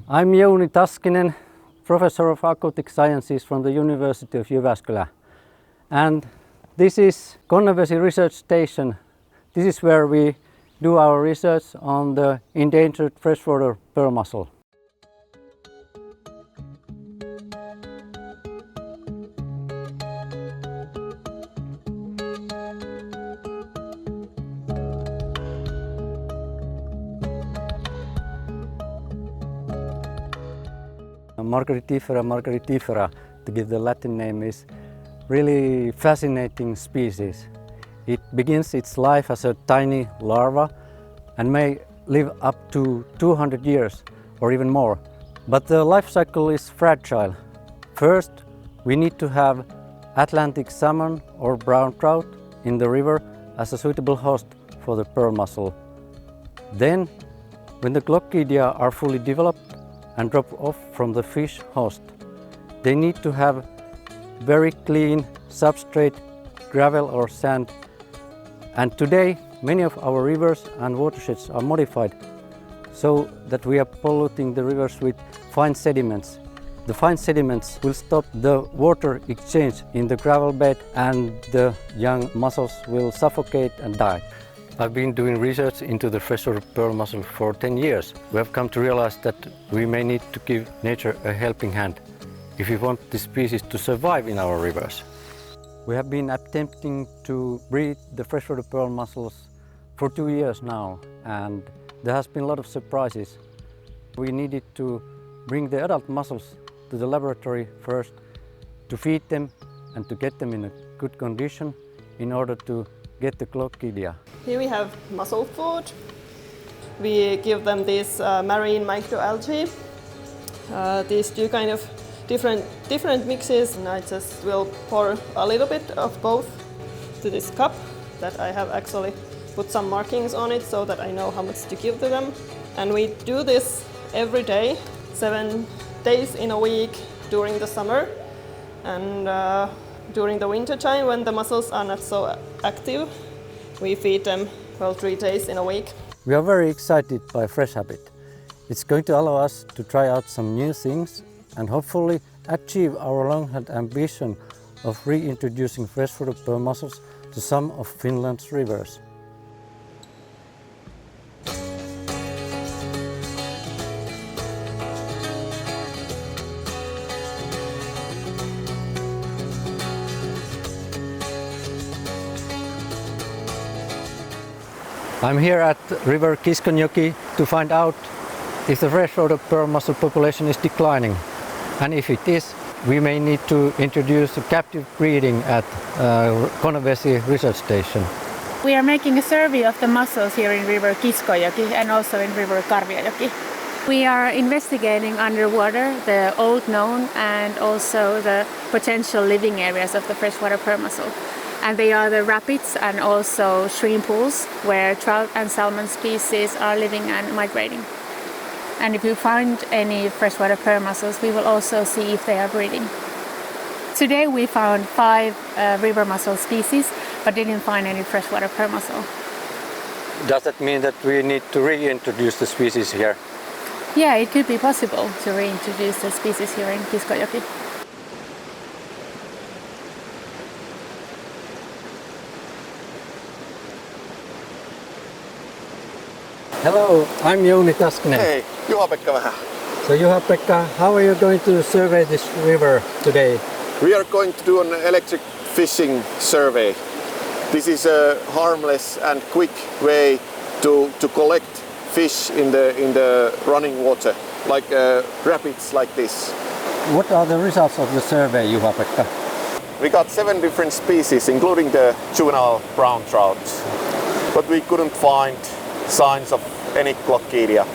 I'm Jouni Taskinen, Professor of Aquatic Sciences from the University of Jyväskylä. And this is Konnevesi Research Station. This is where we do our research on the endangered freshwater pearl mussel. Margaritifera, to give the Latin name, is really fascinating species. It begins its life as a tiny larva and may live up to 200 years or even more. But the life cycle is fragile. First, we need to have Atlantic salmon or brown trout in the river as a suitable host for the pearl mussel. Then, when the Glockidia are fully developed and drop off from the fish host, they need to have very clean substrate, gravel or sand. And today, many of our rivers and watersheds are modified so that we are polluting the rivers with fine sediments. The fine sediments will stop the water exchange in the gravel bed and the young mussels will suffocate and die. I've been doing research into the freshwater pearl mussel for 10 years. We have come to realize that we may need to give nature a helping hand if we want this species to survive in our rivers. We have been attempting to breed the freshwater pearl mussels for 2 years now, and there has been a lot of surprises. We needed to bring the adult mussels to the laboratory first to feed them and to get them in a good condition in order to get the Glockidia. Here we have mussel food. We give them these marine microalgae. These two kind of different mixes, and I just will pour a little bit of both to this cup that I have actually put some markings on it so that I know how much to give to them. And we do this every day, 7 days in a week during the summer, and during the winter time when the mussels are not so active, we feed them 3 days in a week. We are very excited by FRESHABIT. It's going to allow us to try out some new things and hopefully achieve our long-held ambition of reintroducing freshwater pearl mussels to some of Finland's rivers. I'm here at river Kiskonjoki to find out if the freshwater pearl mussel population is declining. And if it is, we may need to introduce captive breeding at Konnevesi Research Station. We are making a survey of the mussels here in river Kiskonjoki and also in river Karviajoki. We are investigating underwater the old known and also the potential living areas of the freshwater pearl mussel. And they are the rapids and also stream pools where trout and salmon species are living and migrating. And if we find any freshwater pearl mussels, we will also see if they are breeding. Today we found 5 river mussel species, but didn't find any freshwater pearl mussel. Does that mean that we need to reintroduce the species here? Yeah, it could be possible to reintroduce the species here in Kiskonjoki. Hello, I'm Jouni Taskinen. Hey, Juha-Pekka vähän. So Juha-Pekka, how are you going to survey this river today? We are going to do an electric fishing survey. This is a harmless and quick way to collect fish in the running water, like rapids like this. What are the results of the survey, Juha-Pekka? We got 7 different species, including the juvenile brown trout, but we couldn't find signs of any Glockidia.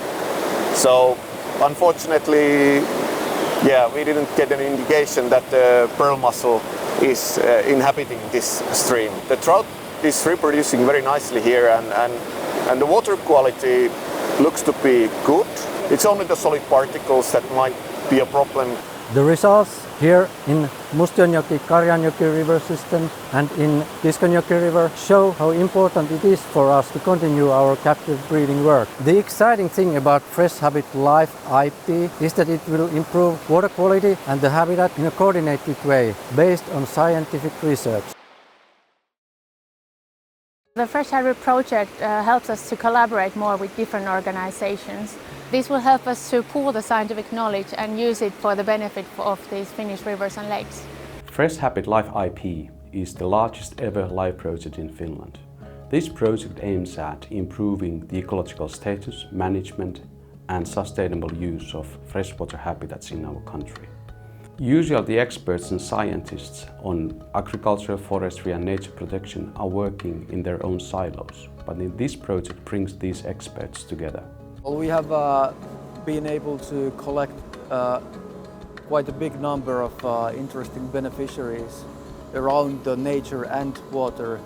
So unfortunately, we didn't get an indication that the pearl mussel is inhabiting this stream. The trout is reproducing very nicely here, and the water quality looks to be good. It's only the solid particles that might be a problem. The results here in Mustionjoki-Karjanjoki river system and in Kiskonjoki river show how important it is for us to continue our captive breeding work. The exciting thing about FRESHABIT Life IP is that it will improve water quality and the habitat in a coordinated way based on scientific research. The FRESHABIT project helps us to collaborate more with different organizations. This will help us to pool the scientific knowledge and use it for the benefit of these Finnish rivers and lakes. FRESHABIT Life IP is the largest ever live project in Finland. This project aims at improving the ecological status, management and sustainable use of freshwater habitats in our country. Usually the experts and scientists on agriculture, forestry and nature protection are working in their own silos, but in this project brings these experts together. Well, we have been able to collect quite a big number of interesting beneficiaries around the nature and water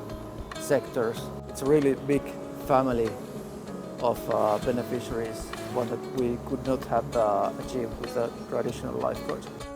sectors. It's a really big family of beneficiaries, one that we could not have achieved with a traditional life project.